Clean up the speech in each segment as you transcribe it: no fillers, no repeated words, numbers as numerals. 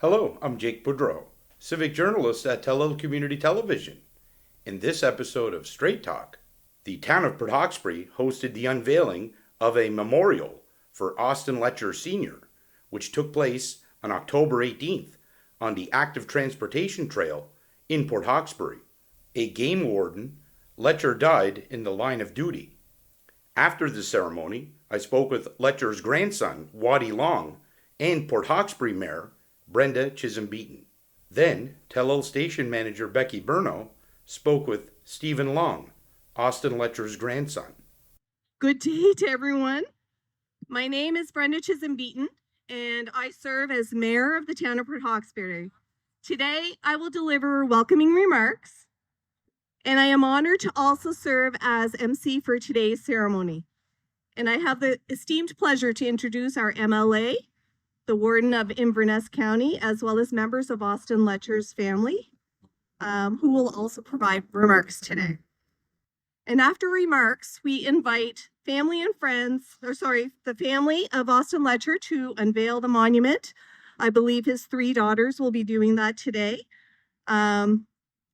Hello, I'm Jake Boudrot, Civic Journalist at Telile Community Television. In this episode of Strait Talk, the Town of Port Hawkesbury hosted the unveiling of a memorial for Austin Letcher Sr., which took place on October 18th on the Active Transportation Trail in Port Hawkesbury. A Game Warden, Lecher died in the line of duty. After the ceremony, I spoke with Lecher's grandson, Waddie and Port Hawkesbury Mayor, Brenda Chisolm-Beaton. Then, Telile Station Manager Becky Bourinot spoke with Stephen Long, Austin Letcher's grandson. Good day to everyone. My name is Brenda Chisolm-Beaton, and I serve as Mayor of the Town of Port Hawkesbury. Today, I will deliver welcoming remarks, and I am honored to also serve as MC for today's ceremony. And I have the esteemed pleasure to introduce our MLA, the Warden of Inverness County, as well as members of Austin Letcher's family, who will also provide remarks today. And after remarks, we invite family and friends, the family of Austin Letcher to unveil the monument. I believe his 3 daughters will be doing that today. And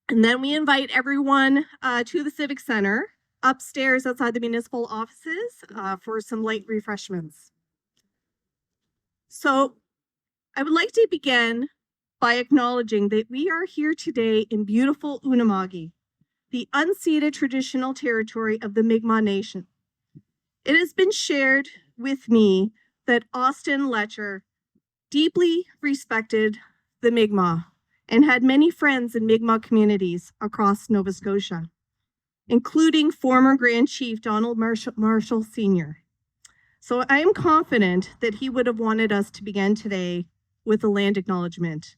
then we invite everyone to the Civic Center upstairs outside the municipal offices for some light refreshments. So I would like to begin by acknowledging that we are here today in beautiful Unama'ki, the unceded traditional territory of the Mi'kmaq Nation. It has been shared with me that Austin Letcher deeply respected the Mi'kmaq and had many friends in Mi'kmaq communities across Nova Scotia, including former Grand Chief Donald Letcher Sr. So I am confident that he would have wanted us to begin today with a land acknowledgement.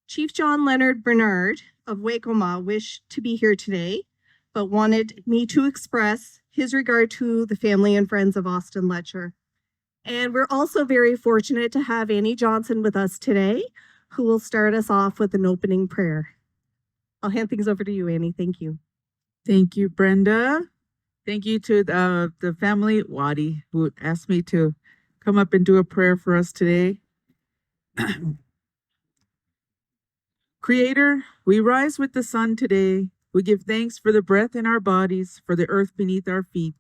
Chief John Leonard Bernard of Waikoma wished to be here today, but wanted me to express his regard to the family and friends of Austin Letcher. And we're also very fortunate to have Annie Johnson with us today, who will start us off with an opening prayer. I'll hand things over to you, Annie. Thank you. Thank you, Brenda. Thank you to the family, Waddie, who asked me to come up and do a prayer for us today. Creator, we rise with the sun today. We give thanks for the breath in our bodies, for the earth beneath our feet,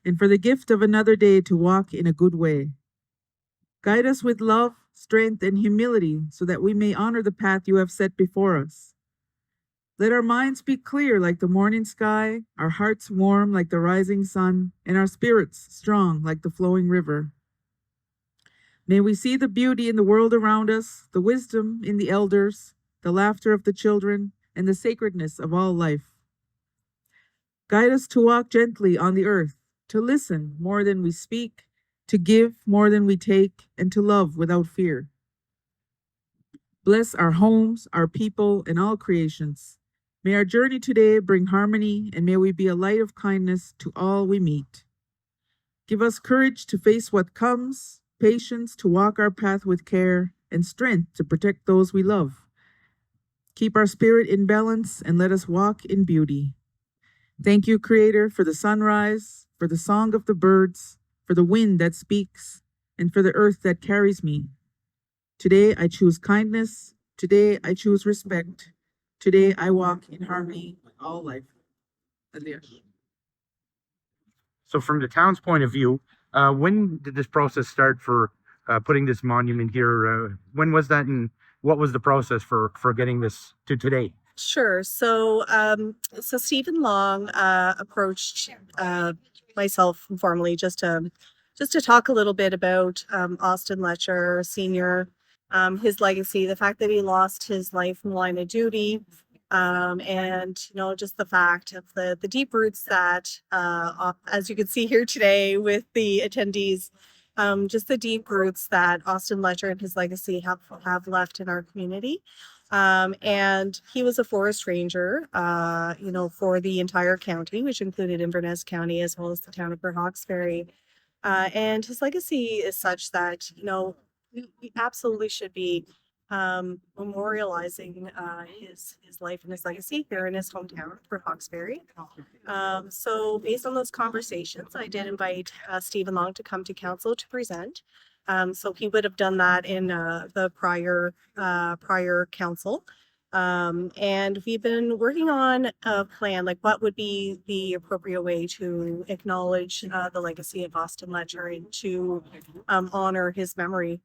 and for the gift of another day to walk in a good way. Guide us with love, strength, and humility so that we may honor the path you have set before us. Let our minds be clear like the morning sky, our hearts warm like the rising sun, and our spirits strong like the flowing river. May we see the beauty in the world around us, the wisdom in the elders, the laughter of the children, and the sacredness of all life. Guide us to walk gently on the earth, to listen more than we speak, to give more than we take, and to love without fear. Bless our homes, our people, and all creations. May our journey today bring harmony, and may we be a light of kindness to all we meet. Give us courage to face what comes, patience to walk our path with care, and strength to protect those we love. Keep our spirit in balance and let us walk in beauty. Thank you, Creator, for the sunrise, for the song of the birds, for the wind that speaks, and for the earth that carries me. Today I choose kindness. Today I choose respect. Today I walk in harmony with all life. So from the town's point of view, when did this process start for putting this monument here? When was that, and what was the process for getting this to today? Sure. So Stephen Long approached myself informally just to talk a little bit about Austin Letcher Sr., his legacy, the fact that he lost his life in the line of duty, and just the fact of the deep roots that, as you can see here today with the attendees, just the deep roots that Austin Letcher and his legacy have left in our community. And he was a forest ranger, for the entire county, which included Inverness County as well as the town of Port Hawkesbury. And his legacy is such that, we absolutely should be memorializing his life and his legacy here in his hometown, Port Hawkesbury. So based on those conversations, I did invite Stephen Long to come to council to present. So he would have done that in the prior council. And we've been working on a plan, like what would be the appropriate way to acknowledge the legacy of Austin Letcher and to honor his memory.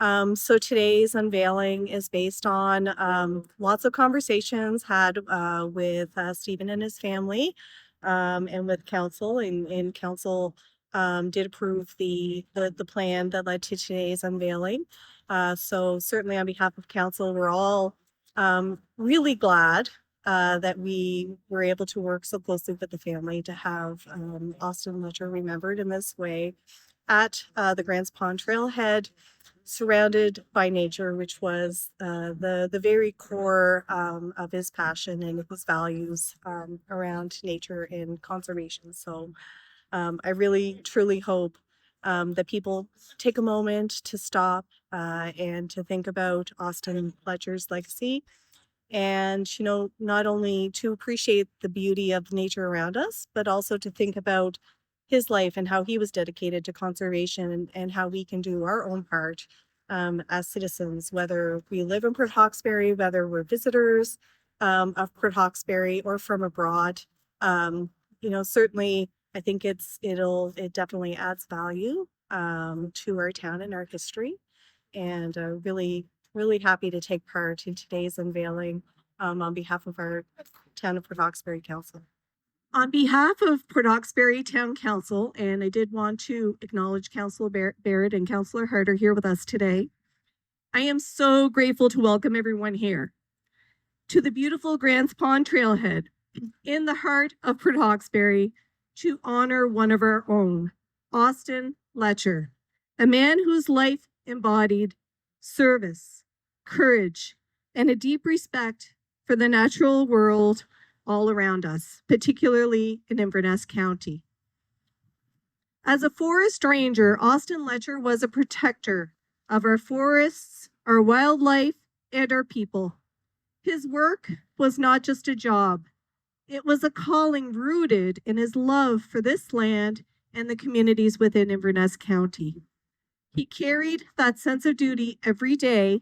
So today's unveiling is based on lots of conversations had with Stephen and his family and with council, and council did approve the plan that led to today's unveiling. So certainly on behalf of council, we're all really glad that we were able to work so closely with the family to have Austin Letcher remembered in this way at the Grants Pond Trailhead, surrounded by nature, which was the very core of his passion and his values around nature and conservation. So I really, truly hope that people take a moment to stop and to think about Austin Letcher's legacy, and not only to appreciate the beauty of nature around us, but also to think about his life and how he was dedicated to conservation, and how we can do our own part as citizens, whether we live in Port Hawkesbury, whether we're visitors of Port Hawkesbury or from abroad. Certainly I think it definitely adds value to our town and our history, and really, really happy to take part in today's unveiling on behalf of our Town of Port Hawkesbury Council. On behalf of Port Hawkesbury Town Council, and I did want to acknowledge Councillor Barrett and Councillor Harder here with us today, I am so grateful to welcome everyone here to the beautiful Grants Pond Trailhead in the heart of Port Hawkesbury to honor one of our own, Austin Letcher, a man whose life embodied service, courage, and a deep respect for the natural world all around us, particularly in Inverness County. As a forest ranger, Austin Letcher was a protector of our forests, our wildlife, and our people. His work was not just a job. It was a calling rooted in his love for this land and the communities within Inverness County. He carried that sense of duty every day,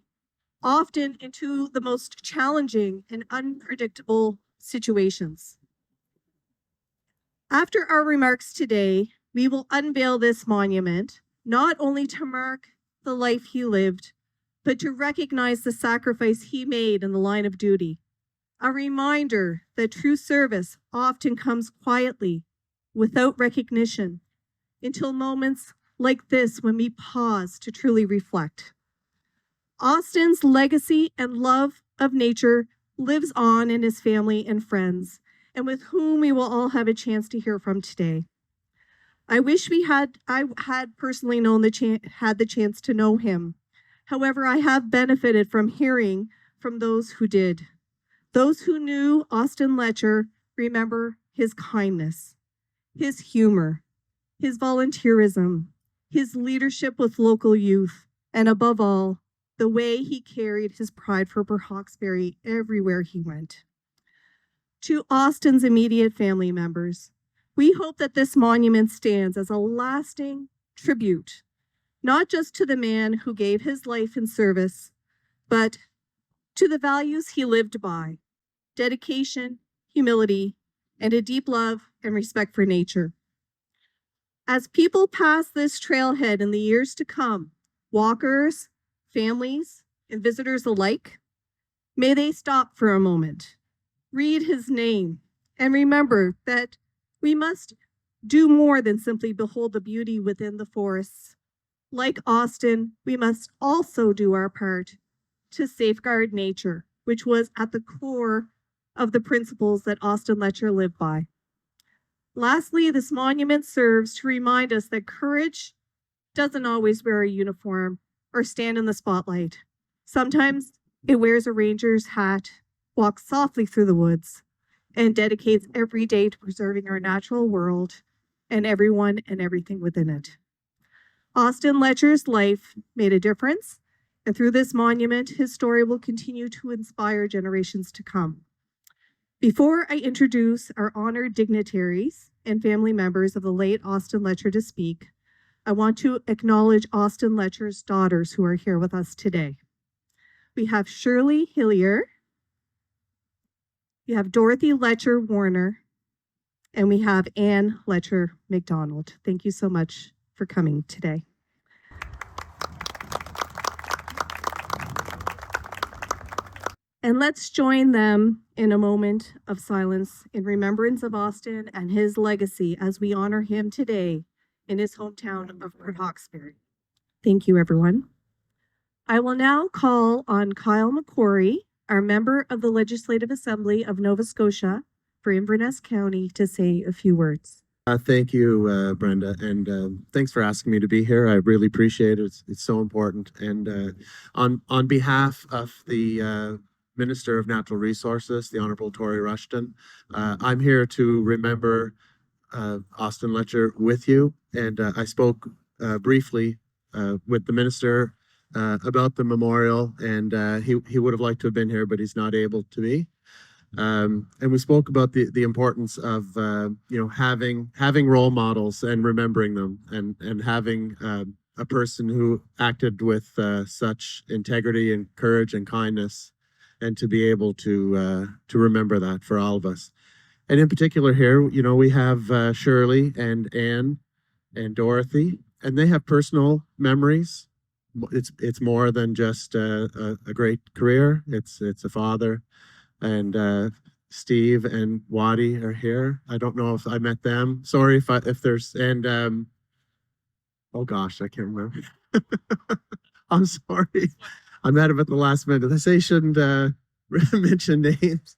often into the most challenging and unpredictable situations. After our remarks today, we will unveil this monument, not only to mark the life he lived, but to recognize the sacrifice he made in the line of duty. A reminder that true service often comes quietly, without recognition, until moments like this when we pause to truly reflect. Austin's legacy and love of nature lives on in his family and friends, and with whom we will all have a chance to hear from today. I wish I had personally had the chance to know him. However, I have benefited from hearing from those who did. Those who knew Austin Letcher remember his kindness, his humor, his volunteerism, his leadership with local youth, and above all, the way he carried his pride for Port Hawkesbury everywhere he went. To Austin's immediate family members, we hope that this monument stands as a lasting tribute, not just to the man who gave his life in service, but to the values he lived by: dedication, humility, and a deep love and respect for nature. As people pass this trailhead in the years to come, walkers, families, and visitors alike, may they stop for a moment, read his name, and remember that we must do more than simply behold the beauty within the forests. Like Austin, we must also do our part to safeguard nature, which was at the core of the principles that Austin Letcher lived by. Lastly, this monument serves to remind us that courage doesn't always wear a uniform or stand in the spotlight. Sometimes it wears a ranger's hat, walks softly through the woods, and dedicates every day to preserving our natural world and everyone and everything within it. Austin Letcher's life made a difference, and through this monument, his story will continue to inspire generations to come. Before I introduce our honored dignitaries and family members of the late Austin Letcher to speak, I want to acknowledge Austin Letcher's daughters who are here with us today. We have Shirley Hillier, we have Dorothy Letcher Warner, and we have Ann Letcher McDonald. Thank you so much for coming today. And let's join them in a moment of silence in remembrance of Austin and his legacy as we honor him today in his hometown of Port Hawkesbury. Thank you, everyone. I will now call on Kyle McQuarrie, our member of the Legislative Assembly of Nova Scotia for Inverness County, to say a few words. Thank you, Brenda, and thanks for asking me to be here. I really appreciate it. It's so important. And on behalf of the Minister of Natural Resources, the Honourable Tory Rushton, I'm here to remember Austin Letcher with you. And I spoke briefly with the Minister about the memorial, and he would have liked to have been here, but he's not able to be. And we spoke about the importance of having role models and remembering them, and having a person who acted with such integrity and courage and kindness, and to be able to remember that for all of us. And in particular here, we have Shirley and Anne and Dorothy, and they have personal memories. It's more than just a great career. It's a father. And Steve and Waddie are here. I don't know if I met them. Sorry if there's, and oh gosh, I can't remember. I'm sorry. I met him at the last minute. I say shouldn't mention names.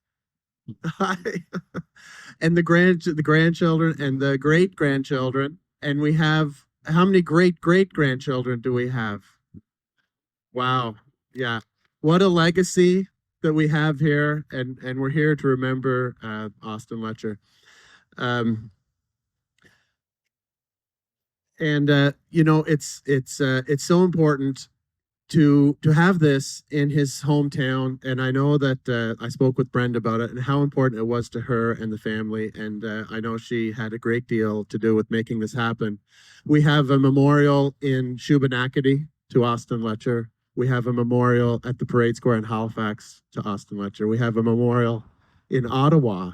Hi. And the grandchildren and the great grandchildren. And we have, how many great grandchildren do we have? Wow. Yeah. What a legacy that we have here, and we're here to remember Austin Letcher. It's so important to have this in his hometown, and I know that I spoke with Brenda about it and how important it was to her and the family, and I know she had a great deal to do with making this happen. We have a memorial in Shubenacadie to Austin Letcher. We have a memorial at the Parade Square in Halifax to Austin Letcher. We have a memorial in Ottawa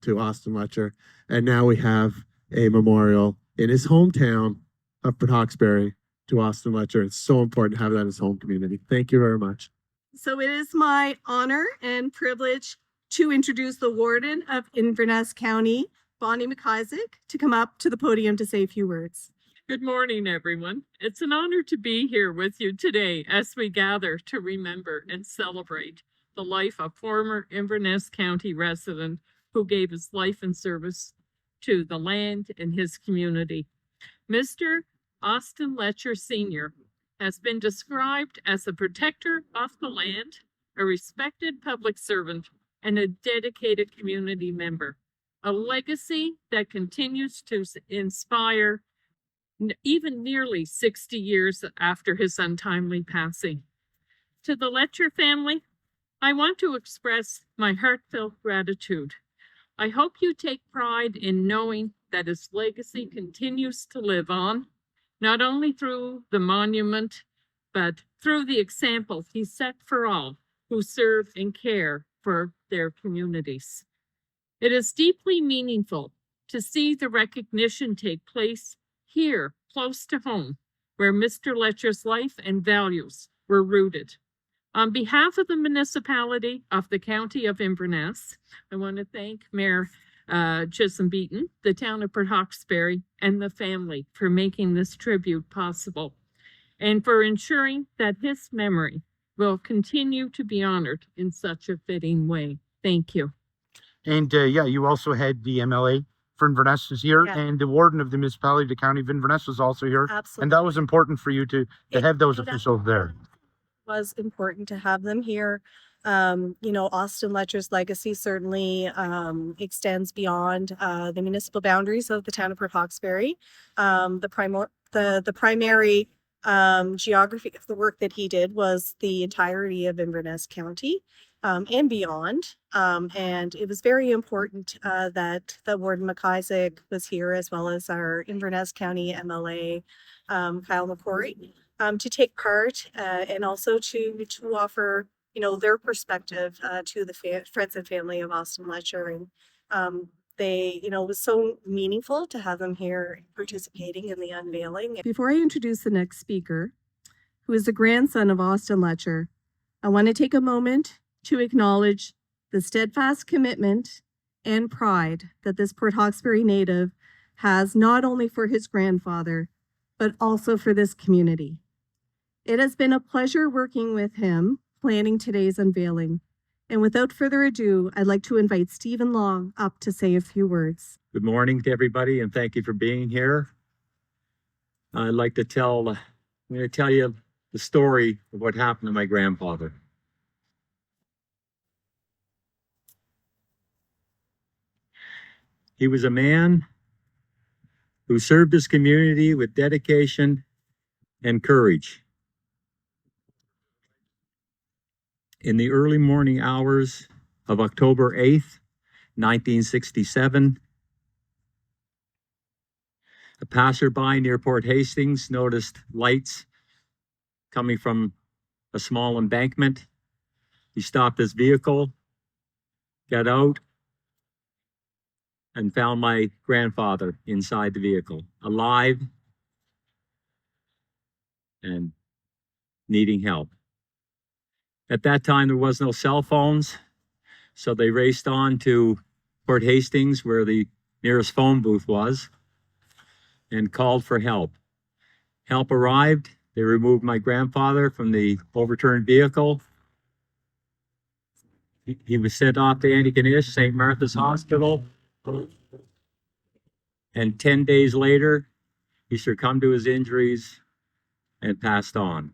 to Austin Letcher. And now we have a memorial in his hometown of Port Hawkesbury to Austin Letcher. It's so important to have that in his home community. Thank you very much. So it is my honor and privilege to introduce the Warden of Inverness County, Bonnie McIsaac, to come up to the podium to say a few words. Good morning, everyone. It's an honor to be here with you today as we gather to remember and celebrate the life of former Inverness County resident who gave his life and service to the land and his community. Mr. Austin Letcher Sr. has been described as a protector of the land, a respected public servant, and a dedicated community member, a legacy that continues to inspire even nearly 60 years after his untimely passing. To the Letcher family, I want to express my heartfelt gratitude. I hope you take pride in knowing that his legacy continues to live on, not only through the monument, but through the example he set for all who serve and care for their communities. It is deeply meaningful to see the recognition take place here, close to home, where Mr. Letcher's life and values were rooted. On behalf of the municipality of the County of Inverness, I want to thank Mayor Chisolm-Beaton, the Town of Port Hawkesbury, and the family for making this tribute possible, and for ensuring that his memory will continue to be honored in such a fitting way. Thank you. And you also had the MLA for Inverness is here, Yeah. and the warden of the municipality, the county of Inverness, was also here. Absolutely. And that was important for you to have those officials there. Was important to have them here. Austin Letcher's legacy certainly extends beyond the municipal boundaries of the town of Port Hawkesbury. The primary Geography of the work that he did was the entirety of Inverness County and beyond. And it was very important that Warden McIsaac was here, as well as our Inverness County MLA, Kyle McCrory, to take part and also to offer, their perspective to the friends and family of Austin Letcher. And it was so meaningful to have them here participating in the unveiling. Before I introduce the next speaker, who is the grandson of Austin Letcher, I want to take a moment to acknowledge the steadfast commitment and pride that this Port Hawkesbury native has, not only for his grandfather, but also for this community. It has been a pleasure working with him, planning today's unveiling. And without further ado, I'd like to invite Stephen Long up to say a few words. Good morning to everybody, and thank you for being here. I'm going to tell you the story of what happened to my grandfather. He was a man who served his community with dedication and courage. In the early morning hours of October 8th, 1967, a passerby near Port Hastings noticed lights coming from a small embankment. He stopped his vehicle, got out, and found my grandfather inside the vehicle, alive and needing help. At that time, there was no cell phones, so they raced on to Port Hastings, where the nearest phone booth was, and called for help. Help arrived. They removed my grandfather from the overturned vehicle. He was sent off to Antigonish, St. Martha's Hospital. And 10 days later, he succumbed to his injuries and passed on.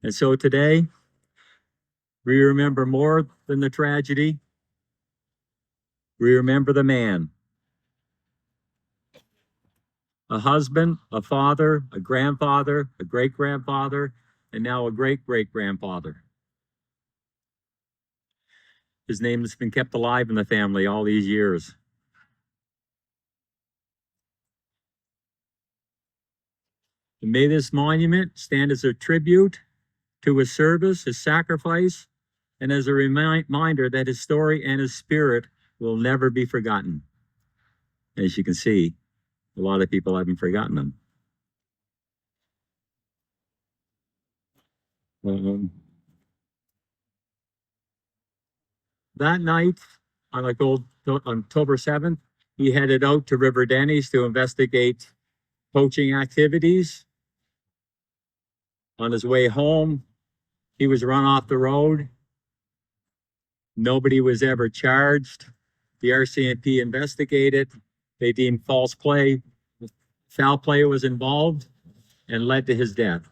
And so today, we remember more than the tragedy. We remember the man. A husband, a father, a grandfather, a great-grandfather, and now a great-great-grandfather. His name has been kept alive in the family all these years. And may this monument stand as a tribute to his service, his sacrifice, and as a reminder that his story and his spirit will never be forgotten. As you can see, a lot of people haven't forgotten him. That night, on October 7th, he headed out to River Denny's to investigate poaching activities. On his way home, he was run off the road. Nobody was ever charged. The RCMP investigated. They deemed foul play was involved and led to his death.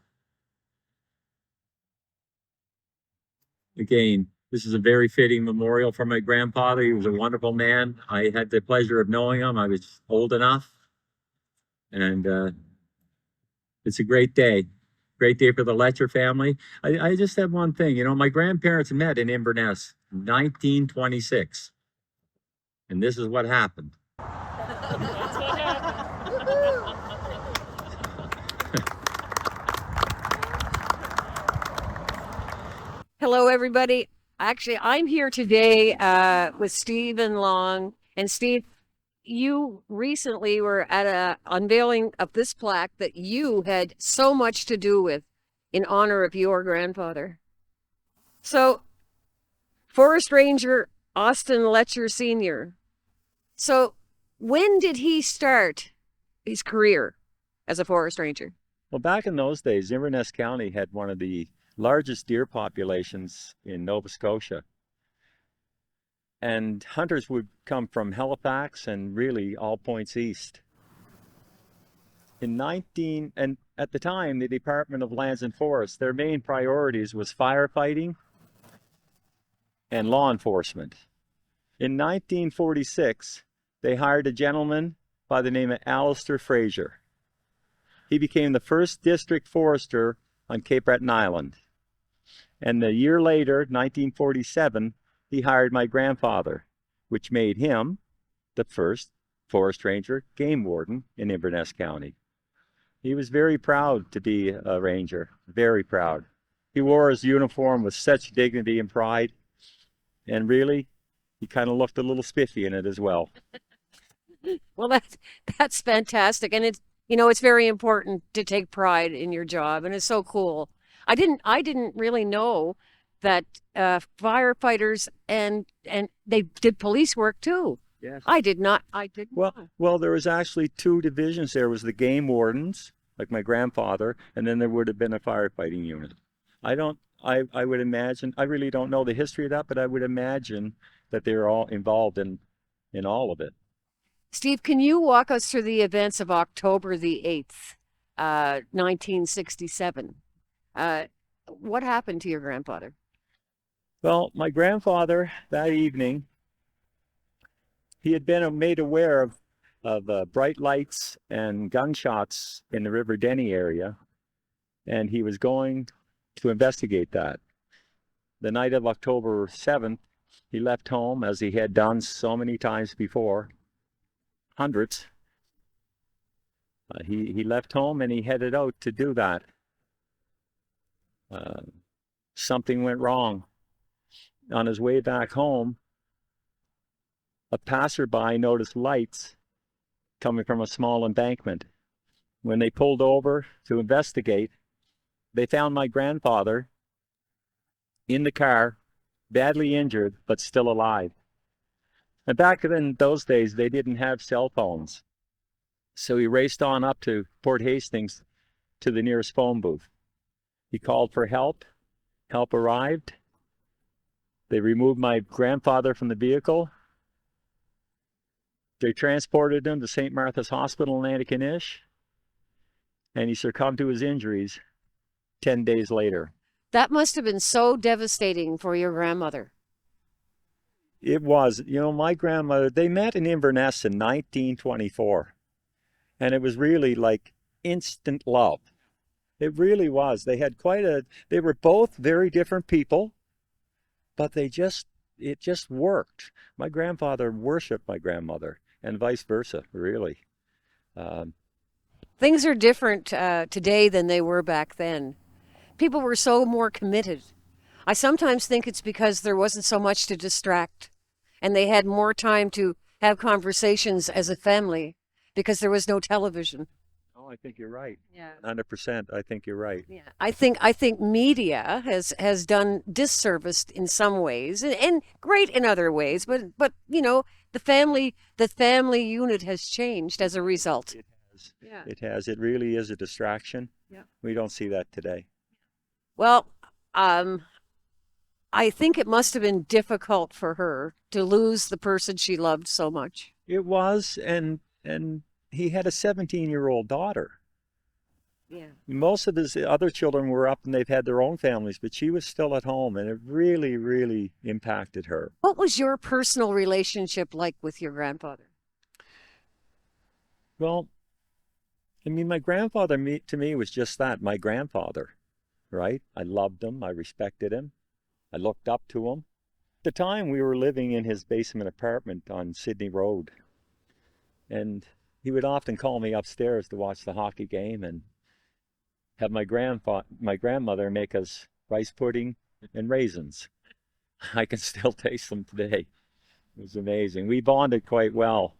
Again, this is a very fitting memorial for my grandfather. He was a wonderful man. I had the pleasure of knowing him. I was old enough. And it's a great day. Great day for the Letcher family. I just have one thing. My grandparents met in Inverness in 1926. And this is what happened. That's what happened. Hello, everybody. Actually, I'm here today with Stephen Long. And Steve, you recently were at an unveiling of this plaque that you had so much to do with in honor of your grandfather. So, Forest Ranger Austin Letcher Sr. So, when did he start his career as a forest ranger? Well, back in those days, Inverness County had one of the largest deer populations in Nova Scotia. And hunters would come from Halifax and really all points east. And at the time, the Department of Lands and Forests, their main priorities was firefighting and law enforcement. In 1946, they hired a gentleman by the name of Alistair Fraser. He became the first district forester on Cape Breton Island. And a year later, 1947, he hired my grandfather, which made him the first forest ranger game warden in Inverness County. He was very proud to be a ranger, very proud. He wore his uniform with such dignity and pride, and really, he kind of looked a little spiffy in it as well. Well, that's fantastic, and it's it's very important to take pride in your job, and it's so cool. I didn't really know that firefighters and they did police work too. Yes. I did not. Well, there was actually two divisions. There was the game wardens, like my grandfather, and then there would have been a firefighting unit. I would imagine, I really don't know the history of that, but I would imagine that they were all involved in all of it. Steve, can you walk us through the events of October the 8th, 1967? What happened to your grandfather? Well, my grandfather, that evening, he had been made aware of bright lights and gunshots in the River Denny area, and he was going to investigate that. The night of October 7th, he left home, as he had done so many times before, hundreds. He left home and he headed out to do that. Something went wrong. On his way back home, a passerby noticed lights coming from a small embankment. When they pulled over to investigate, they found my grandfather in the car, badly injured, but still alive. And back in those days, they didn't have cell phones. So he raced on up to Port Hastings to the nearest phone booth. He called for help. Help arrived. They removed my grandfather from the vehicle. They transported him to St. Martha's Hospital in Antigonish, and he succumbed to his injuries 10 days later. That must have been so devastating for your grandmother. It was. My grandmother, they met in Inverness in 1924, and it was really like instant love. It really was. They were both very different people, but it just worked. My grandfather worshipped my grandmother, and vice versa, really. Things are different today than they were back then. People were so more committed. I sometimes think it's because there wasn't so much to distract, and they had more time to have conversations as a family because there was no television. Oh, I think you're right. Yeah. 100%. I think you're right. Yeah. I think media has done disservice in some ways and great in other ways, but the family unit has changed as a result. It has. Yeah. It has. It really is a distraction. Yeah. We don't see that today. Well, I think it must have been difficult for her to lose the person she loved so much. It was, and he had a 17-year-old daughter. Yeah. Most of his other children were up and they've had their own families, but she was still at home, and it really, really impacted her. What was your personal relationship like with your grandfather? Well, my grandfather to me was just that, my grandfather, right? I loved him. I respected him. I looked up to him. At the time, we were living in his basement apartment on Sydney Road, and he would often call me upstairs to watch the hockey game and have my grandmother make us rice pudding and raisins. I can still taste them today. It was amazing. We bonded quite well.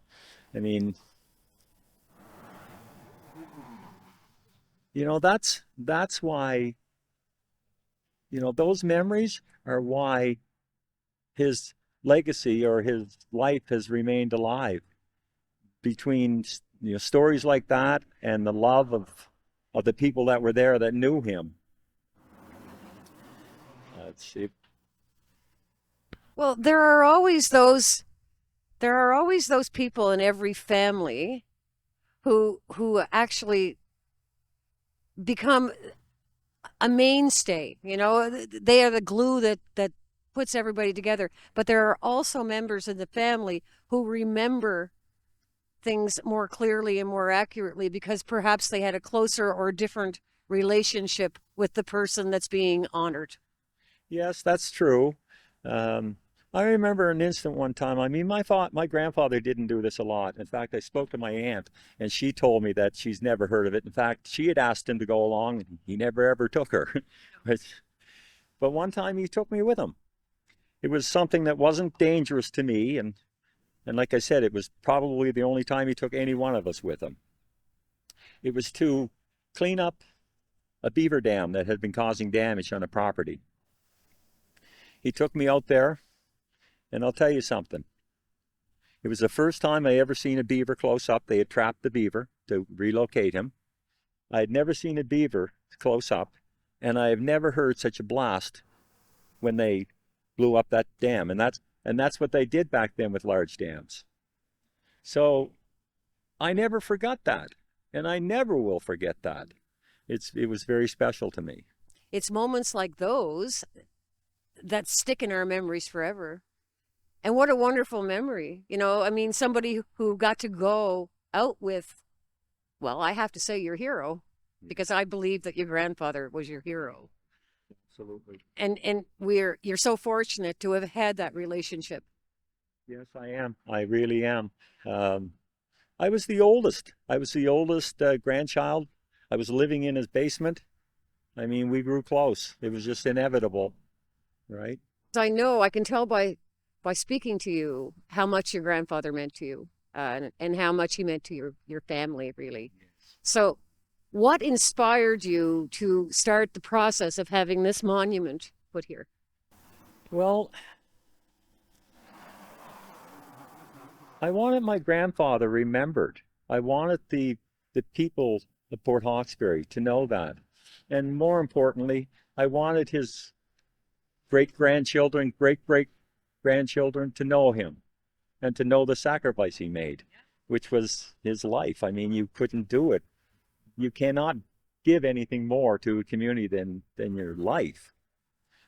That's why, those memories are why his legacy or his life has remained alive. Between stories like that and the love of the people that were there that knew him. Let's see. Well, there are always those people in every family who actually become a mainstay. They are the glue that puts everybody together. But there are also members in the family who remember things more clearly and more accurately because perhaps they had a closer or different relationship with the person that's being honored. Yes, that's true. I remember an incident one time. I mean, my grandfather didn't do this a lot. In fact, I spoke to my aunt, and she told me that she's never heard of it. In fact, she had asked him to go along, and he never ever took her. But one time he took me with him. It was something that wasn't dangerous to me, and like I said, it was probably the only time he took any one of us with him. It was to clean up a beaver dam that had been causing damage on a property. He took me out there, and I'll tell you something. It was the first time I ever seen a beaver close up. They had trapped the beaver to relocate him. I had never seen a beaver close up, and I have never heard such a blast when they blew up that dam. And that's what they did back then with large dams. So I never forgot that, and I never will forget that. It was very special to me. It's moments like those that stick in our memories forever. And what a wonderful memory. You know, I mean, somebody who got to go out with, well, I have to say your hero, because I believe that your grandfather was your hero. Absolutely. And you're so fortunate to have had that relationship. Yes, I am. I really am. I was the oldest. I was the oldest grandchild. I was living in his basement. I mean, we grew close. It was just inevitable, right? I know, I can tell by speaking to you how much your grandfather meant to you, and how much he meant to your family, really. Yes. So what inspired you to start the process of having this monument put here? Well, I wanted my grandfather remembered. I wanted the people of Port Hawkesbury to know that. And more importantly, I wanted his great-grandchildren, great-great-grandchildren to know him and to know the sacrifice he made, which was his life. I mean, you couldn't do it. You cannot give anything more to a community than your life.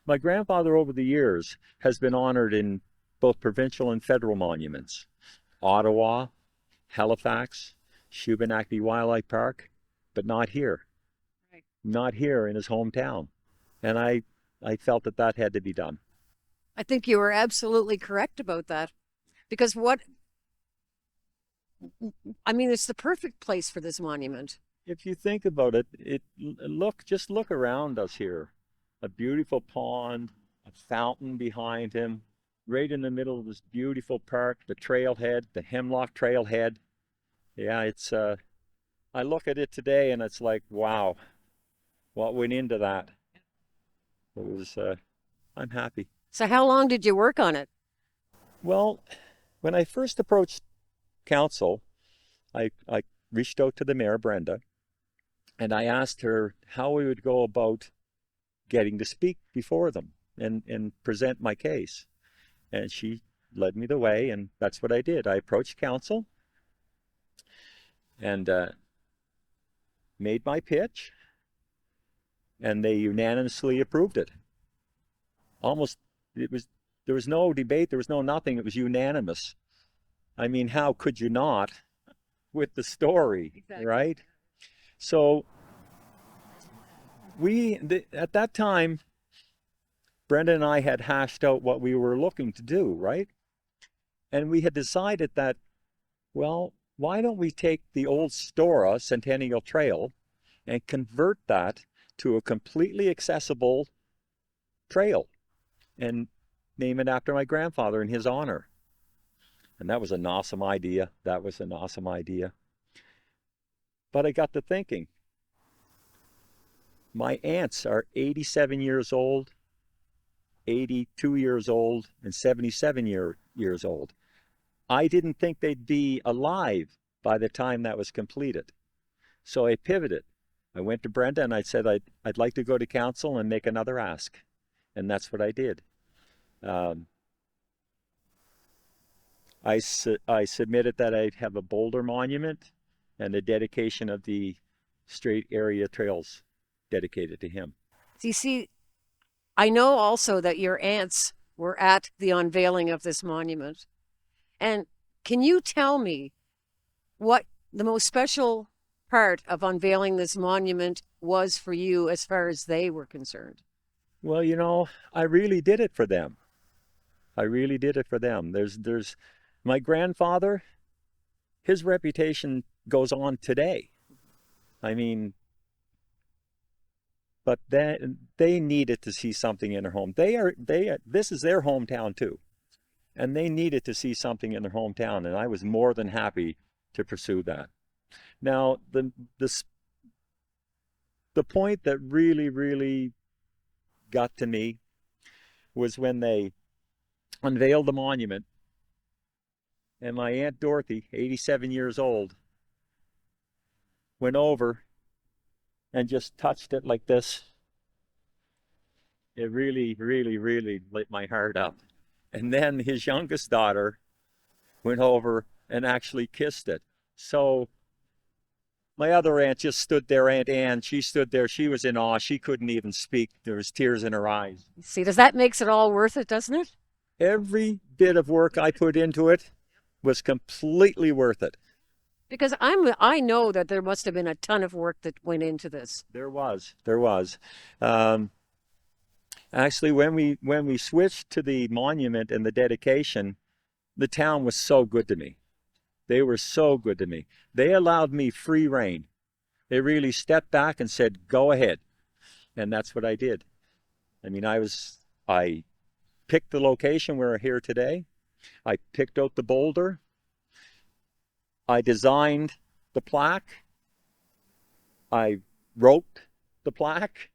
My grandfather over the years has been honored in both provincial and federal monuments. Ottawa, Halifax, Shubenacadie Wildlife Park, but not here. Right. Not here in his hometown. And I felt that had to be done. I think you were absolutely correct about that. Because it's the perfect place for this monument. If you think about it, just look around us here. A beautiful pond, a fountain behind him, right in the middle of this beautiful park, the trailhead, the Hemlock Trailhead. Yeah, it's, I look at it today and it's like, wow, what went into that? It was, I'm happy. So how long did you work on it? Well, when I first approached council, I reached out to the mayor, Brenda, and I asked her how we would go about getting to speak before them and present my case. And she led me the way, and that's what I did. I approached council and made my pitch, and they unanimously approved it. There was no debate, there was no nothing, it was unanimous. I mean, how could you not with the story, exactly. Right? So at that time, Brenda and I had hashed out what we were looking to do, right? And we had decided that, well, why don't we take the old Stora Centennial Trail and convert that to a completely accessible trail and name it after my grandfather in his honor. And that was an awesome idea. That was an awesome idea. But I got to thinking, my aunts are 87 years old, 82 years old, and 77 years old. I didn't think they'd be alive by the time that was completed. So I pivoted. I went to Brenda and I said I'd like to go to council and make another ask. And that's what I did. I submitted that I'd have a boulder monument and the dedication of the Strait area trails dedicated to him. So you see, I know also that your aunts were at the unveiling of this monument. And can you tell me what the most special part of unveiling this monument was for you as far as they were concerned? Well, you know, I really did it for them. I really did it for them. There's my grandfather, his reputation goes on today. I mean, but they needed to see something in their home. This is their hometown too. And they needed to see something in their hometown, and I was more than happy to pursue that. Now, the point that really got to me was when they unveiled the monument, and my Aunt Dorothy, 87 years old, went over and just touched it like this. It really lit my heart up. And then his youngest daughter went over and actually kissed it. So my other aunt just stood there, Aunt Ann, she stood there, she was in awe, she couldn't even speak. There was tears in her eyes. See, does that makes it all worth it, doesn't it? Every bit of work I put into it was completely worth it. Because I know that there must have been a ton of work that went into this. There was. Actually, when we switched to the monument and the dedication, the town was so good to me. They were so good to me. They allowed me free rein. They really stepped back and said, go ahead. And that's what I did. I mean, I picked the location where we're here today. I picked out the boulder. I designed the plaque. I wrote the plaque.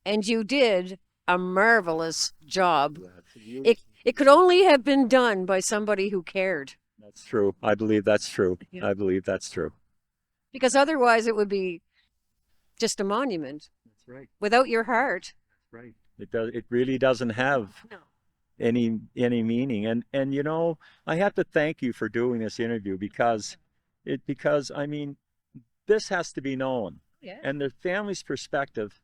And you did a marvelous job. It could only have been done by somebody who cared. That's true. I believe that's true. Yeah. I believe that's true. Because otherwise it would be just a monument. That's right. Without your heart. That's right. It really doesn't have any meaning. And you know, I have to thank you for doing this interview because I mean, this has to be known. Yeah. And the family's perspective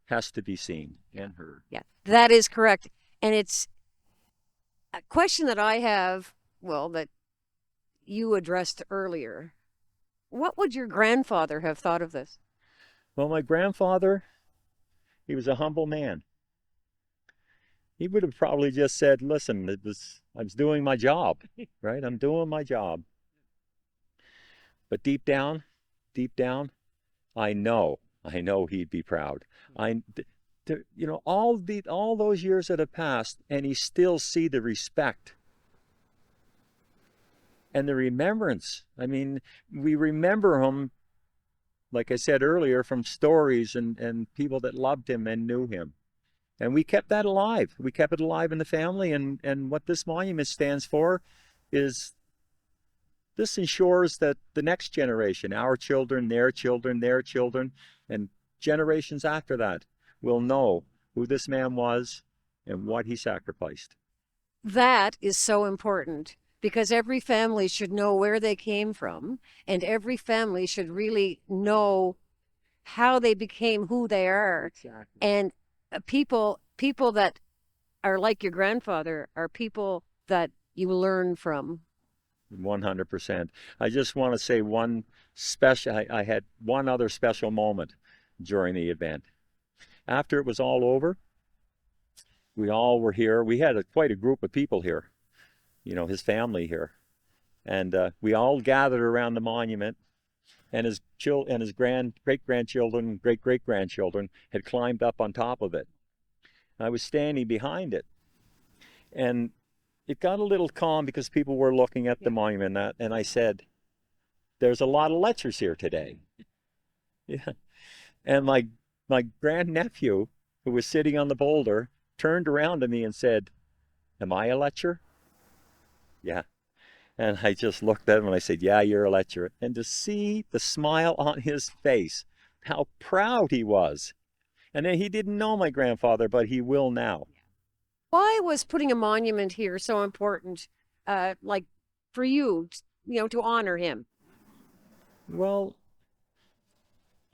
has to be seen and heard. Yeah, that is correct. And it's a question that I have, well, that you addressed earlier. What would your grandfather have thought of this? Well, my grandfather, he was a humble man. He would have probably just said, listen, I was doing my job, right? I'm doing my job. But deep down, I know he'd be proud. You know, all those years that have passed, and he still see the respect and the remembrance. I mean, we remember him, like I said earlier, from stories and people that loved him and knew him. And we kept that alive. We kept it alive in the family. And what this monument stands for is this ensures that the next generation, our children, their children, and generations after that will know who this man was and what he sacrificed. That is so important because every family should know where they came from, and every family should really know how they became who they are. Exactly. And people that are like your grandfather are people that you learn from. 100%. I just want to say I had one other special moment during the event. After it was all over, we all were here. We had quite a group of people here, you know, his family here. And we all gathered around the monument, and his great-grandchildren, great-great-grandchildren had climbed up on top of it. I was standing behind it. And it got a little calm because people were looking at the monument, and I said, there's a lot of Letchers here today. Yeah. And my grandnephew, who was sitting on the boulder, turned around to me and said, am I a Letcher? Yeah. And I just looked at him and I said, yeah, you're a Letcher. And to see the smile on his face, how proud he was. And then he didn't know my grandfather, but he will now. Why was putting a monument here so important, like for you, you know, to honor him? Well,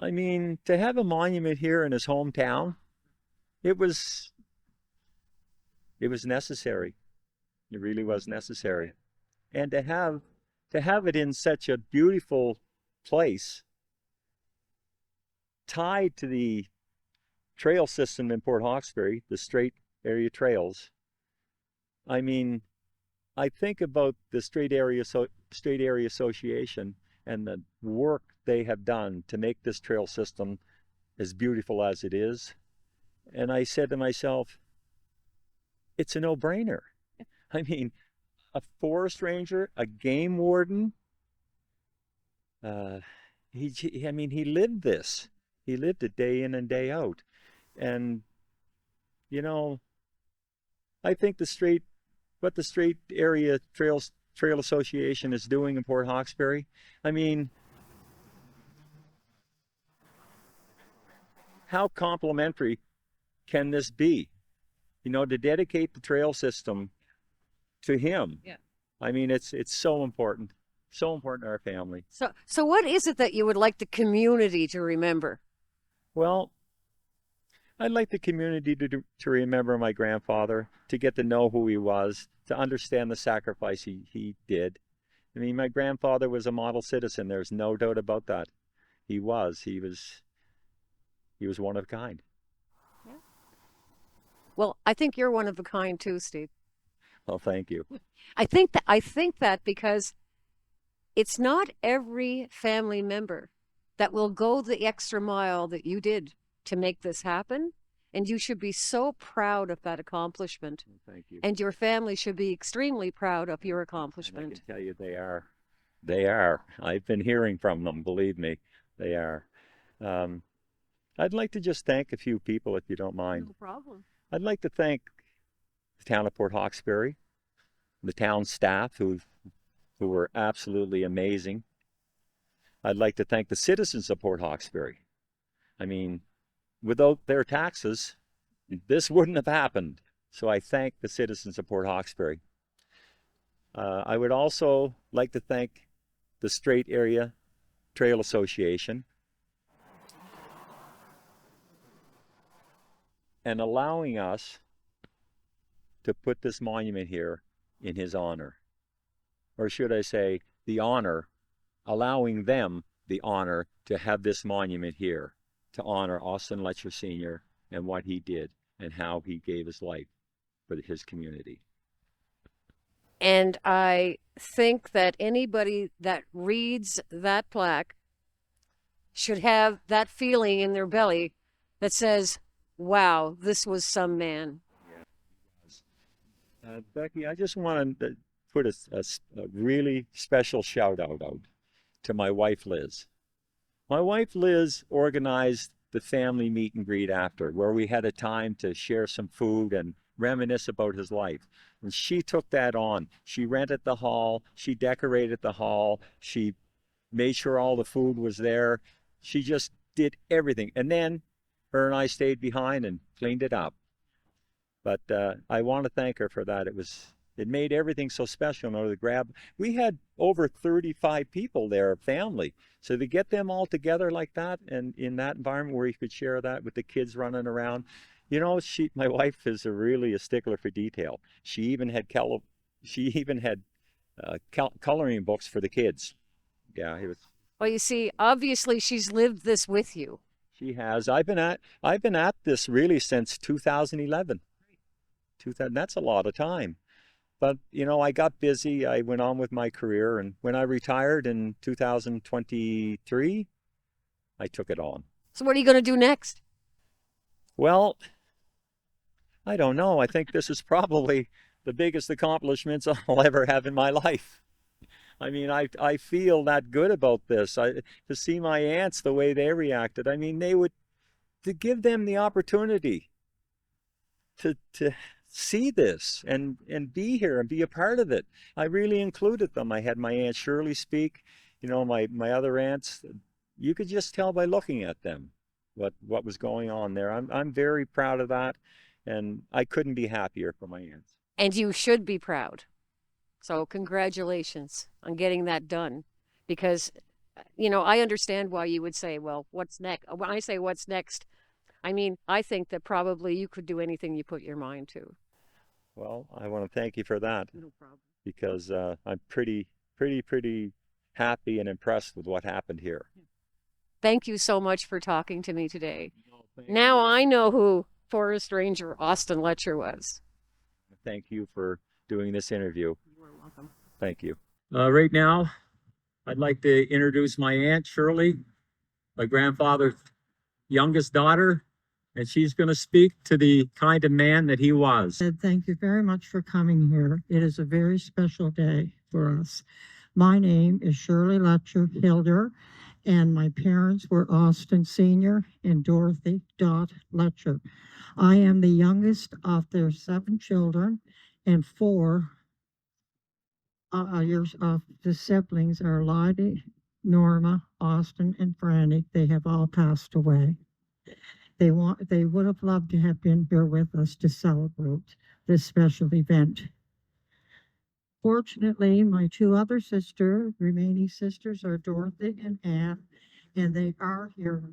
I mean, to have a monument here in his hometown, it was It was necessary. It really was necessary. And to have it in such a beautiful place, tied to the trail system in Port Hawkesbury, the Strait area trails. I mean, I think about the Strait Area Association and the work they have done to make this trail system as beautiful as it is. And I said to myself, it's a no-brainer. I mean, a forest ranger, a game warden, he lived this. He lived it day in and day out. And, you know, I think what the Strait Area Trail Association is doing in Port Hawkesbury, I mean, how complimentary can this be? You know, to dedicate the trail system to him. Yeah. I mean, it's so important to our family. So what is it that you would like the community to remember? Well, I'd like the community to remember my grandfather, to get to know who he was, to understand the sacrifice he did. I mean, my grandfather was a model citizen. There's no doubt about that. He was one of a kind. Yeah. Well, I think you're one of a kind too, Steve. Well, thank you. I think that because it's not every family member that will go the extra mile that you did to make this happen. And you should be so proud of that accomplishment. Thank you. And your family should be extremely proud of your accomplishment. And I can tell you they are. They are. I've been hearing from them, believe me. They are. I'd like to just thank a few people, if you don't mind. No problem. I'd like to thank the town of Port Hawkesbury, the town staff who were absolutely amazing. I'd like to thank the citizens of Port Hawkesbury. I mean, without their taxes, this wouldn't have happened. So I thank the citizens of Port Hawkesbury. I would also like to thank the Strait Area Trail Association and allowing us to put this monument here in his honor. Or should I say, the honor, allowing them the honor to have this monument here, to honor Austin Letcher Sr. and what he did and how he gave his life for his community. And I think that anybody that reads that plaque should have that feeling in their belly that says, wow, this was some man. Becky, I just wanted to put a really special shout out to my wife, Liz. My wife, Liz, organized the family meet and greet after, where we had a time to share some food and reminisce about his life. And she took that on. She rented the hall. She decorated the hall. She made sure all the food was there. She just did everything. And then her and I stayed behind and cleaned it up. But I want to thank her for that. It made everything so special. You know, we had over 35 people there, family. So to get them all together like that and in that environment where you could share that with the kids running around, you know, my wife is really a stickler for detail. She even had coloring books for the kids. Yeah, it was. Well, you see, obviously she's lived this with you. She has. I've been at this really since 2011. That's a lot of time. But, you know, I got busy. I went on with my career. And when I retired in 2023, I took it on. So what are you going to do next? Well, I don't know. I think this is probably the biggest accomplishments I'll ever have in my life. I mean, I feel that good about this. To see my aunts, the way they reacted, I mean, to give them the opportunity to see this and be here and be a part of it. I really included them. I had my Aunt Shirley speak, you know, my other aunts. You could just tell by looking at them what was going on there. I'm very proud of that, and I couldn't be happier for my aunts. And you should be proud. So congratulations on getting that done, because, you know, I understand why you would say, well, what's next? When I say what's next, I mean, I think that probably you could do anything you put your mind to. Well, I want to thank you for that No problem. because I'm pretty happy and impressed with what happened here. Thank you so much for talking to me today. No, thank Now you. I know who Forest Ranger Austin Letcher was. Thank you for doing this interview. You are welcome. Thank you. Right now, I'd like to introduce my Aunt Shirley, my grandfather's youngest daughter, and she's going to speak to the kind of man that he was. Thank you very much for coming here. It is a very special day for us. My name is Shirley Letcher Hilder, and my parents were Austin Senior and Dorothy Dot Letcher. I am the youngest of their 7 children, and 4 years of the siblings are Waddie, Norma, Austin, and Franny. They have all passed away. They would have loved to have been here with us to celebrate this special event. Fortunately, my 2 other remaining sisters are Dorothy and Anne, and they are here.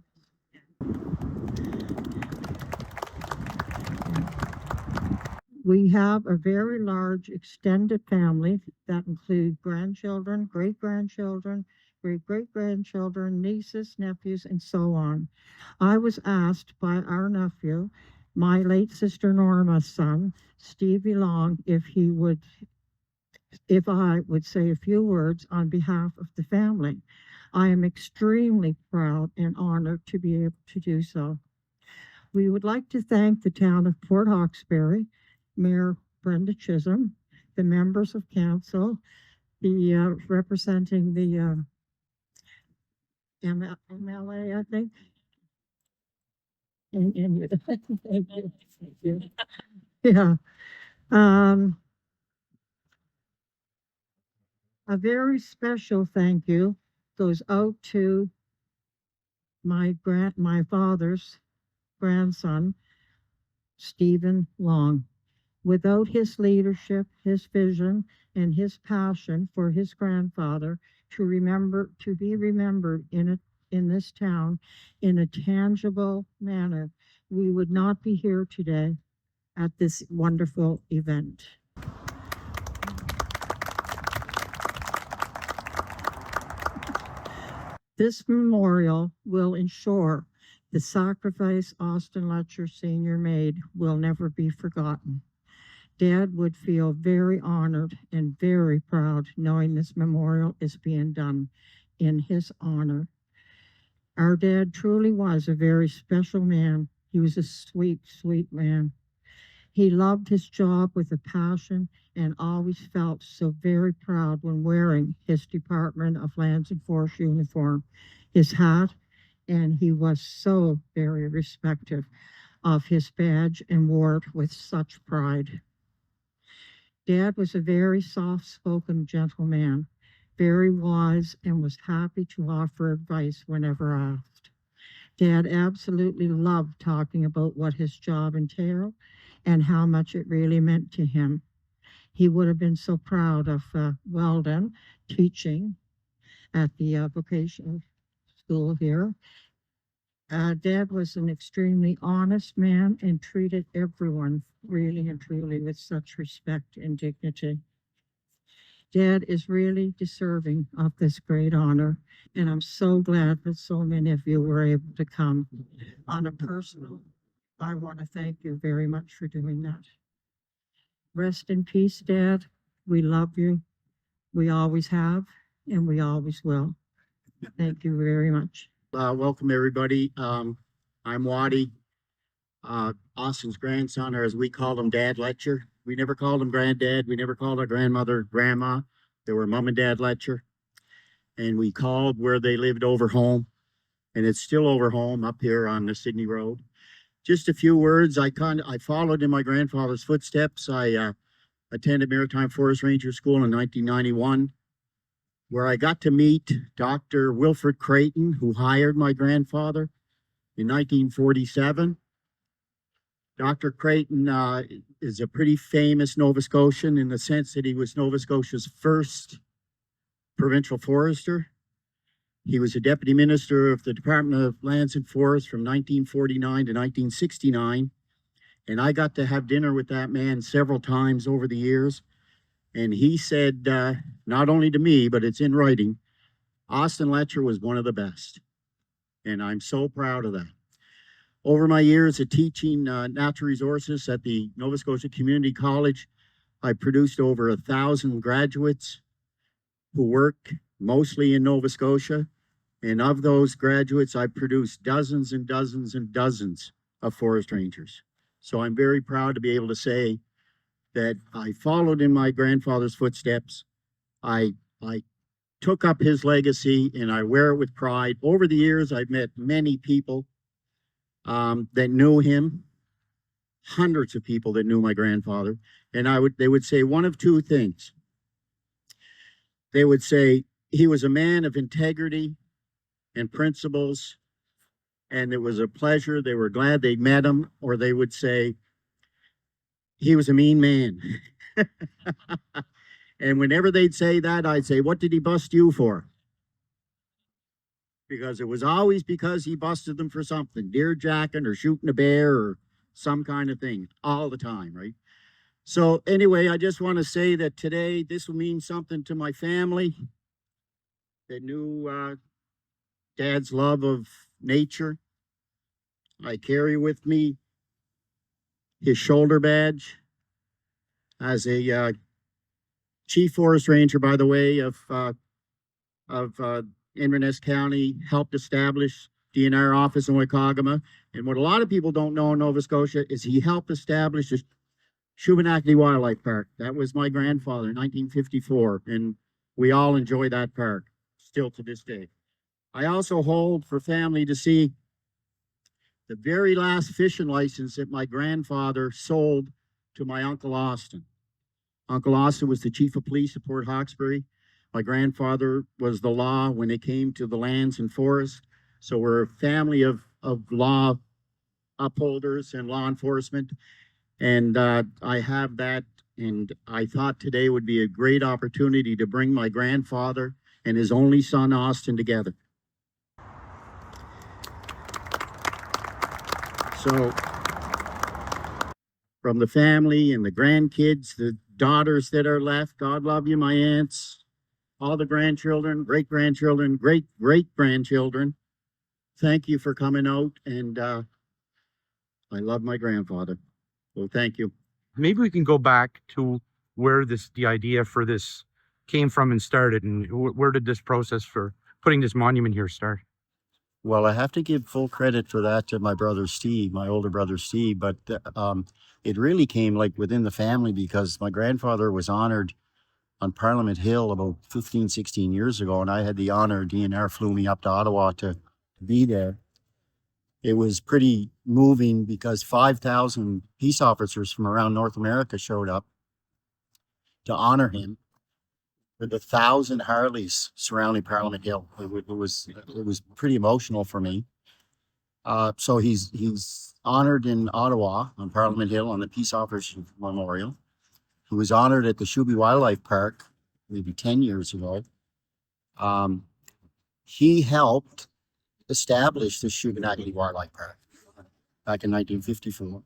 We have a very large extended family that include grandchildren, great-grandchildren, great-great-grandchildren, nieces, nephews, and so on. I was asked by our nephew, my late sister Norma's son, Stevie Long, if I would say a few words on behalf of the family. I am extremely proud and honored to be able to do so. We would like to thank the Town of Port Hawkesbury, Mayor Brenda Chisolm, the members of council, the representing the MLA, I think. And you, thank you. Yeah. A very special thank you goes out to my father's grandson, Stephen Long. Without his leadership, his vision, and his passion for his grandfather to be remembered in this town in a tangible manner, we would not be here today at this wonderful event. This memorial will ensure the sacrifice Austin Letcher Sr. made will never be forgotten. Dad would feel very honored and very proud knowing this memorial is being done in his honor. Our dad truly was a very special man. He was a sweet, sweet man. He loved his job with a passion and always felt so very proud when wearing his Department of Lands and Forests uniform, his hat, and he was so very respectful of his badge and wore it with such pride. Dad was a very soft-spoken gentleman, very wise, and was happy to offer advice whenever asked. Dad absolutely loved talking about what his job entailed and how much it really meant to him. He would have been so proud of Weldon teaching at the vocational school here. Dad was an extremely honest man and treated everyone really and truly with such respect and dignity. Dad is really deserving of this great honor, and I'm so glad that so many of you were able to come. On a personal, I want to thank you very much for doing that. Rest in peace, Dad. We love you. We always have, and we always will. Thank you very much. Welcome, everybody. I'm Waddie, Austin's grandson, or as we called him, Dad Letcher. We never called him Granddad. We never called our grandmother Grandma. They were Mom and Dad Letcher. And we called where they lived over home. And it's still over home up here on the Sydney Road. Just a few words. I followed in my grandfather's footsteps. I attended Maritime Forest Ranger School in 1991. Where I got to meet Dr. Wilfred Creighton, who hired my grandfather in 1947. Dr. Creighton is a pretty famous Nova Scotian in the sense that he was Nova Scotia's first provincial forester. He was a deputy minister of the Department of Lands and Forests from 1949 to 1969. And I got to have dinner with that man several times over the years. And he said, not only to me, but it's in writing, Austin Letcher was one of the best. And I'm so proud of that. Over my years of teaching natural resources at the Nova Scotia Community College, I produced over 1,000 graduates who work mostly in Nova Scotia. And of those graduates, I produced dozens and dozens and dozens of forest rangers. So I'm very proud to be able to say that I followed in my grandfather's footsteps. I took up his legacy and I wear it with pride. Over the years, I've met many people that knew him, hundreds of people that knew my grandfather. And they would say one of two things. They would say he was a man of integrity and principles, and it was a pleasure. They were glad they met him, or they would say he was a mean man. And whenever they'd say that, I'd say, what did he bust you for? Because it was always because he busted them for something, deer jacking or shooting a bear or some kind of thing, all the time, right? So anyway, I just want to say that today, this will mean something to my family that knew Dad's love of nature. I carry with me his shoulder badge as a chief forest ranger, by the way, of Inverness County, helped establish DNR office in Waikagama. And what a lot of people don't know in Nova Scotia is he helped establish the Shubenacadie Wildlife Park. That was my grandfather in 1954, and we all enjoy that park still to this day. I also hold for family to see the very last fishing license that my grandfather sold to my Uncle Austin. Uncle Austin was the chief of police of Port Hawkesbury. My grandfather was the law when it came to the lands and forests. So we're a family of law upholders and law enforcement. And I have that, and I thought today would be a great opportunity to bring my grandfather and his only son, Austin, together. So from the family and the grandkids, the daughters that are left, God love you, my aunts, all the grandchildren, great-grandchildren, great-great-grandchildren, thank you for coming out, and I love my grandfather. So thank you. Maybe we can go back to where the idea for this came from and started, and where did this process for putting this monument here start? Well, I have to give full credit for that to my brother Steve, my older brother Steve, but it really came like within the family because my grandfather was honored on Parliament Hill about 15, 16 years ago, and I had the honor, DNR flew me up to Ottawa to be there. It was pretty moving because 5,000 peace officers from around North America showed up to honor him with 1,000 Harleys surrounding Parliament Hill. It was pretty emotional for me. So he's honored in Ottawa on Parliament Hill on the Peace Officers Memorial. He was honored at the Shubenacadie Wildlife Park maybe 10 years ago. He helped establish the Shubenacadie Wildlife Park back in 1954.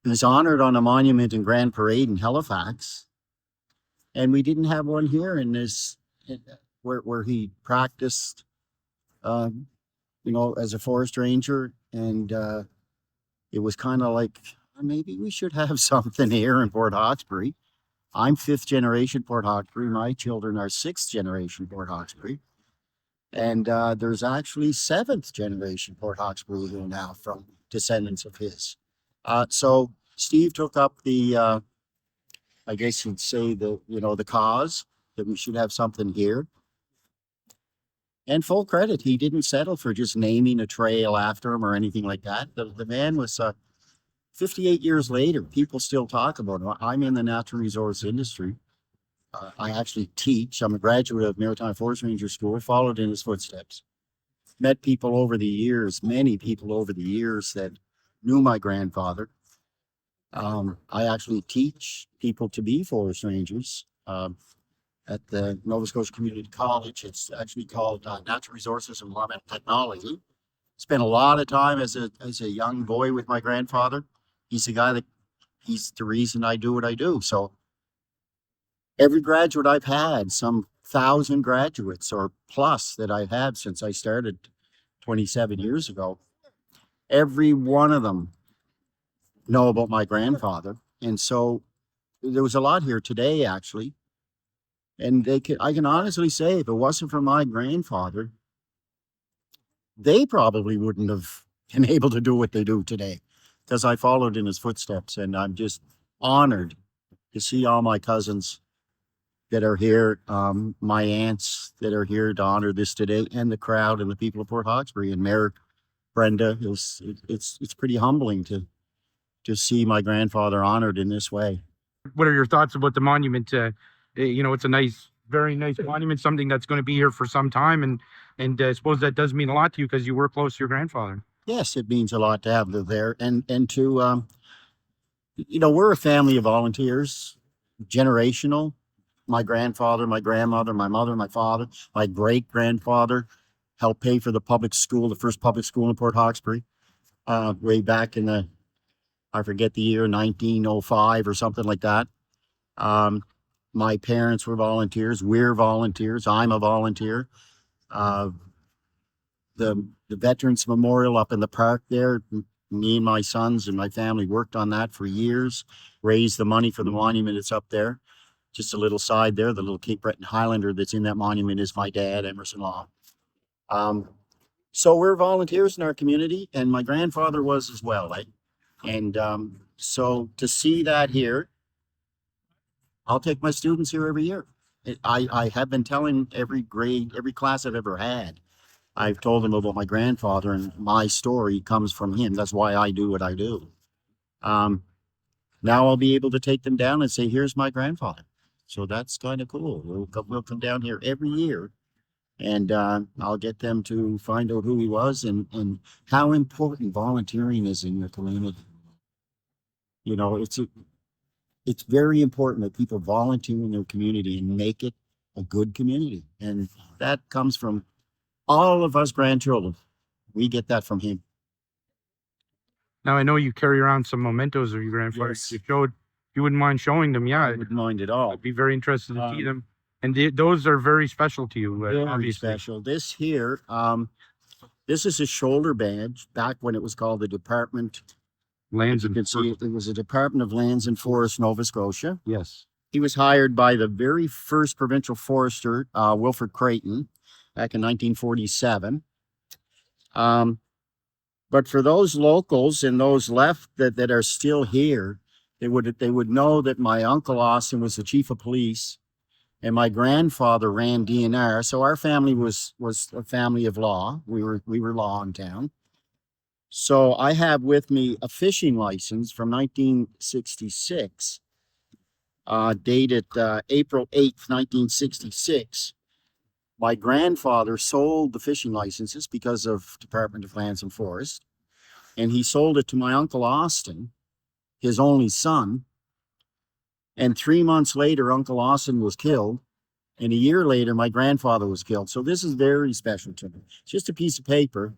He was honored on a monument in Grand Parade in Halifax. And we didn't have one here in this, where he practiced, as a forest ranger. And it was kind of like, maybe we should have something here in Port Hawkesbury. I'm 5th generation Port Hawkesbury. My children are 6th generation Port Hawkesbury. And there's actually 7th generation Port Hawkesbury here now from descendants of his. So Steve took up the, I guess you'd say the cause that we should have something here. And full credit, he didn't settle for just naming a trail after him or anything like that. The man was 58 years later, people still talk about him. I'm in the natural resource industry. I actually teach. I'm a graduate of Maritime Forest Ranger School, followed in his footsteps. Met people over the years, many people over the years that knew my grandfather. I actually teach people to be forest rangers at the Nova Scotia Community College. It's actually called Natural Resources and Environmental Technology. Spent a lot of time as a young boy with my grandfather. he's he's the reason I do what I do. So every graduate I've had, some 1,000 graduates or plus that I've had since I started 27 years ago, every one of them know about my grandfather. And so there was a lot here today, actually. And I can honestly say, if it wasn't for my grandfather, they probably wouldn't have been able to do what they do today, because I followed in his footsteps. And I'm just honored to see all my cousins that are here, my aunts that are here to honor this today, and the crowd and the people of Port Hawkesbury and Mayor Brenda. It's pretty humbling to see my grandfather honored in this way. What are your thoughts about the monument? It's a nice, very nice monument, something that's going to be here for some time, and I suppose that does mean a lot to you because you were close to your grandfather. Yes, it means a lot to have them there, and to we're a family of volunteers, generational. My grandfather, my grandmother, my mother, my father, my great grandfather helped pay for the public school, the first public school in Port Hawkesbury, way back in I forget the year, 1905 or something like that. My parents were volunteers. We're volunteers. I'm a volunteer. The Veterans Memorial up in the park there, me and my sons and my family worked on that for years, raised the money for the monument that's up there. Just a little side there, the little Cape Breton Highlander that's in that monument is my dad, Emerson Law. So we're volunteers in our community, and my grandfather was as well. And so to see that here, I'll take my students here every year. I have been telling every grade, every class I've ever had, I've told them about my grandfather, and my story comes from him. That's why I do what I do. Now I'll be able to take them down and say, here's my grandfather. So that's kind of cool. We'll come down here every year, and I'll get them to find out who he was and how important volunteering is in your community. It's very important that people volunteer in their community and make it a good community. And that comes from all of us grandchildren. We get that from him. Now, I know you carry around some mementos of your grandfather. Yes. You wouldn't mind showing them, yeah. I wouldn't mind at all. I'd be very interested to see them. And those are very special to you, Very obviously. special. This here, this is a shoulder badge back when it was called the Department. Lands You and can see it was a Department of Lands and Forests, Nova Scotia. yes. He was hired by the very first provincial forester, Wilfred Creighton, back in 1947. But for those locals and those left that are still here, they would know that my uncle Austin was the chief of police, and my grandfather ran DNR. So our family was a family of law. We were law in town. So I have with me a fishing license from 1966, dated April 8th, 1966. My grandfather sold the fishing licenses because of Department of Lands and Forests, and he sold it to my uncle Austin, his only son. And 3 months later, Uncle Austin was killed. And a year later, my grandfather was killed. So this is very special to me. It's just a piece of paper,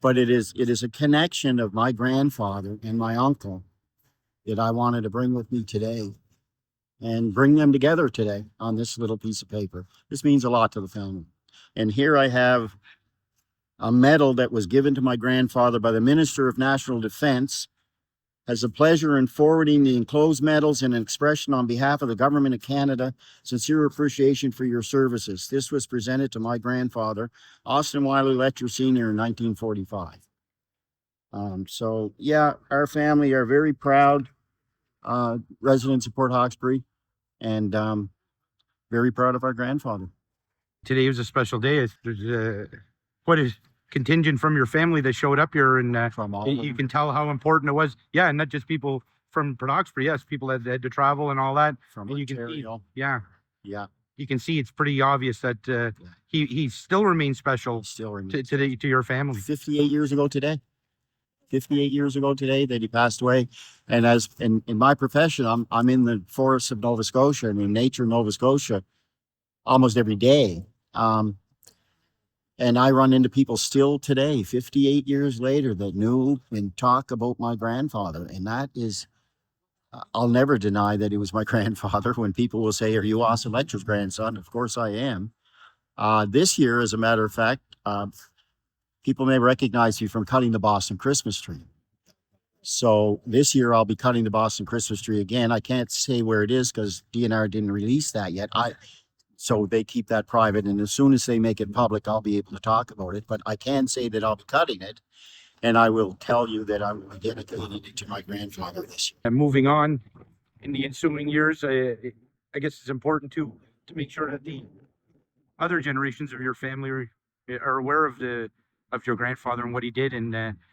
but it is a connection of my grandfather and my uncle that I wanted to bring with me today and bring them together today on this little piece of paper. This means a lot to the family. And here I have a medal that was given to my grandfather by the Minister of National Defense. Has the pleasure in forwarding the enclosed medals in an expression on behalf of the Government of Canada, sincere appreciation for your services. This was presented to my grandfather, Austin Letcher Sr. in 1945. So yeah, our family are very proud residents of Port Hawkesbury, and very proud of our grandfather. Today was a special day. There's quite a contingent from your family that showed up here, and From all you can tell how important it was. Yeah, and not just people from Port Hawkesbury. Yes, people that had to travel and all that. From And you can see, Ontario. yeah, Yeah, you can see it's pretty obvious that he still remains special still to remains. to your family. 58 years ago today. 58 years ago today that he passed away. And as in my profession, I'm in the forests of Nova Scotia and in nature Nova Scotia almost every day. And I run into people still today, 58 years later, that knew and talk about my grandfather. And that is, I'll never deny that he was my grandfather. When people will say, "Are you Austin Letcher's grandson?" Of course I am. This year, as a matter of fact, people may recognize me from cutting the Boston Christmas tree. So this year I'll be cutting the Boston Christmas tree again. I can't say where it is because DNR didn't release that yet. So they keep that private, and as soon as they make it public, I'll be able to talk about it. But I can say that I'll be cutting it, and I will tell you that I'm dedicating it to my grandfather this year. And moving on in the ensuing years, I guess it's important to make sure that the other generations of your family are aware of your grandfather and what he did, and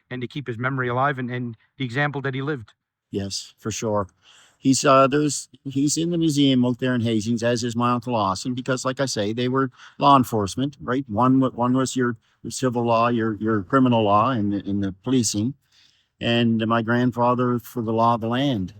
to keep his memory alive and the example that he lived. Yes, for sure. He's in the museum out there in Hastings, as is my Uncle Austin, because like I say, they were law enforcement, right? One was your civil law, your criminal law in the policing, and my grandfather for the law of the land.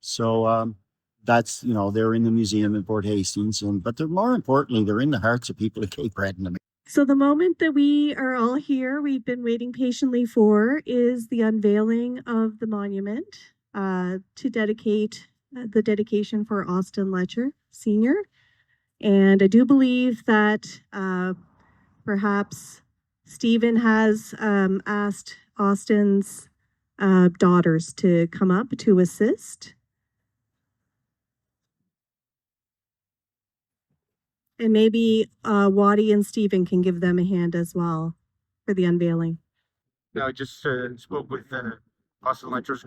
So that's, they're in the museum in Port Hastings, but they're more importantly, they're in the hearts of people at Cape Breton. So the moment that we are all here, we've been waiting patiently for, is the unveiling of the monument to dedicate the dedication for Austin Letcher Sr. And I do believe that perhaps Stephen has asked Austin's daughters to come up to assist. And maybe Waddie and Stephen can give them a hand as well for the unveiling. I just spoke with Austin Letcher's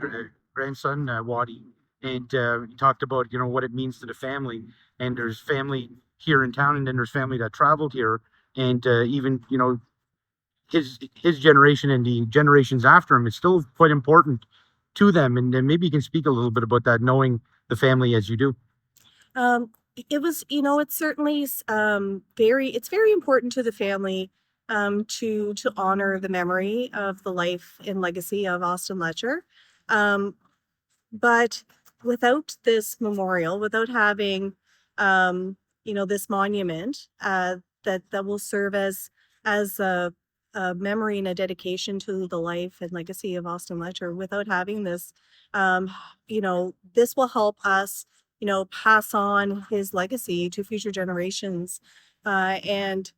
grandson, Waddie, and he talked about, what it means to the family. And there's family here in town, and then there's family that traveled here. And even, his generation and the generations after him, it's still quite important to them. And maybe you can speak a little bit about that, knowing the family as you do. It was, it's certainly it's very important to the family to honor the memory of the life and legacy of Austin Letcher. But without this memorial, without having, this monument that will serve as a memory and a dedication to the life and legacy of Austin Letcher, without having this, this will help us pass on his legacy to future generations. And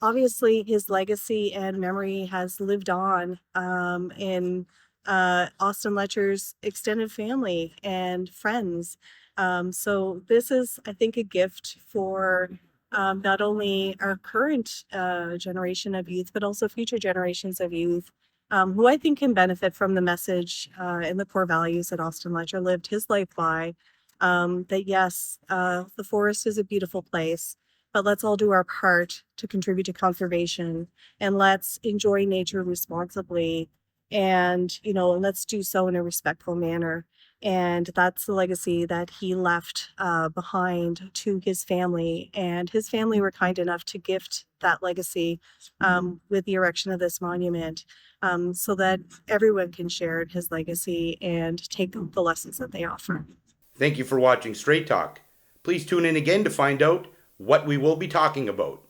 obviously his legacy and memory has lived on in Austin Letcher's extended family and friends. So this is, I think, a gift for not only our current generation of youth, but also future generations of youth, who I think can benefit from the message and the core values that Austin Letcher lived his life by. That yes, the forest is a beautiful place, but let's all do our part to contribute to conservation, and let's enjoy nature responsibly, and let's do so in a respectful manner. And that's the legacy that he left behind to his family, and his family were kind enough to gift that legacy with the erection of this monument, so that everyone can share his legacy and take the lessons that they offer. Thank you for watching Straight Talk. Please tune in again to find out what we will be talking about.